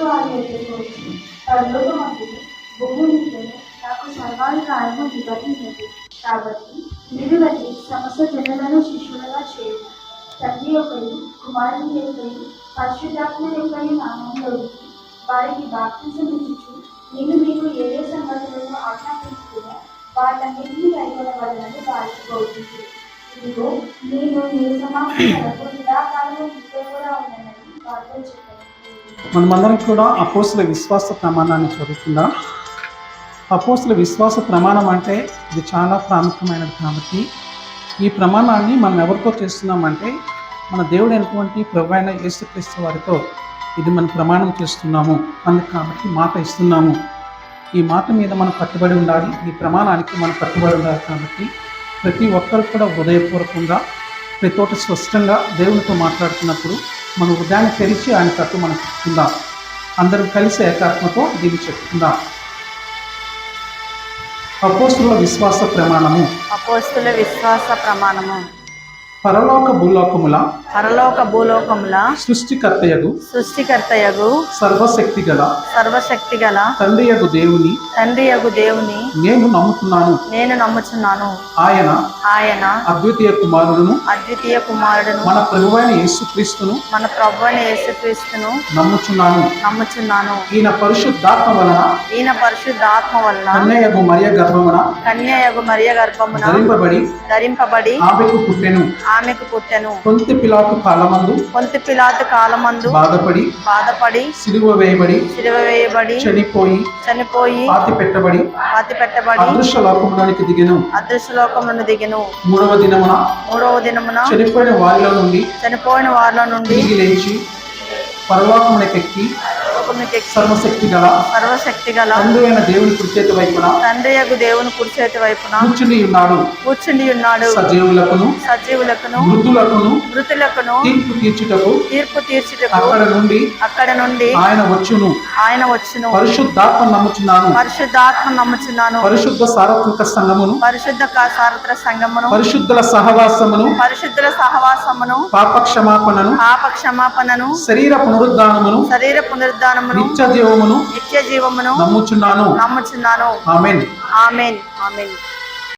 వారి ఎదురుకు వచ్చి పరలోకమందును భూమిలో నాకు సర్వాధికారము ఇవ్వబడినది. కాబట్టి మీరు వెళ్ళి సమస్త జనులను శిష్యులుగా చేయండి. తండ్రి యొక్కయు కుమారుని యొక్కయు పరిశుద్ధాత్మ యొక్కయు నామములో వారికి బాప్తిజం ఇచ్చుచు నేను మీకు ఏ ఏ సంగతులను ఆజ్ఞాపించుకున్నా వాళ్ళన్నింటినీ కైకొనవలెనని వారికి బోధించు. ఇదిగో నేను ఏ సమాప్తి వరకు నిరాకారము మీతో కూడా ఉన్నానని వారితో చెప్పాను. మనమందరం కూడా అపోస్తుల విశ్వాస ప్రమాణాన్ని చదువుకుందాం. అపోస్తుల విశ్వాస ప్రమాణం అంటే ఇది చాలా ప్రాముఖ్యమైనది. కాబట్టి ఈ ప్రమాణాన్ని మనం ఎవరితో చేస్తున్నామంటే మన దేవుడు అయినటువంటి ప్రభువైన యేసుక్రీస్తు వారితో ఇది మనం ప్రమాణం చేస్తున్నాము. అందుకు కాబట్టి మాట ఇస్తున్నాము. ఈ మాట మీద మనం కట్టుబడి ఉండాలి. ఈ ప్రమాణానికి మనం కట్టుబడి ఉండాలి. కాబట్టి ప్రతి ఒక్కరు కూడా హృదయపూర్వకంగా ప్రతి ఒక్కటి స్పష్టంగా దేవునితో మాట్లాడుతున్నప్పుడు మన హృదయాన్ని తెరిచి ఆయన తట్టు మనం చెప్పుకుందాం. అందరూ కలిసి ఏకాత్మతో దీన్ని చెప్పుకుందాం. అపోస్తుల విశ్వాస ప్రమాణము. అపోస్తుల విశ్వాస ప్రమాణము. పరలోక భూలోకముల సృష్టికర్తయగు సర్వశక్తి గల తండ్రియగు దేవుని నేను నమ్ముచున్నాను. ఆయన అద్వితీయ కుమారుడును మన ప్రభువైన యేసుక్రీస్తును నమ్ముచున్నాను. ఈయన పరిశుద్ధాత్మ వలన కన్యయగు మరియ గర్భమున ధరింపబడి ఆమెకు పుట్టెను. పొంతి పిలాతు కాలమందు బాధపడి సిలువ వేయబడి చనిపోయి పాతి పెట్టబడి అదృశ్య లోకములోనికి దిగెను. మూడవ దినమున చనిపోయిన వారిలో నుండి తిరిగి లేచి పరలోకమునకెక్కి సర్వశక్తి గల తండ్రి అయిన దేవుని కుడి చేతి వైపున కూర్చుని ఉన్నాడు. సజీవులకును మృతులకును తీర్పు తీర్చుటకు అక్కడ నుండి ఆయన వచ్చును. పరిశుద్ధాత్మ నమ్ముచున్నాను. పరిశుద్ధ సార్వత్రిక సంఘమును పరిశుద్ధుల సహవాసమును పాప క్షమాపణను శరీర పునరుద్ధానమును నిత్య జీవమును నమ్ముచున్నాను. ఆమేన్.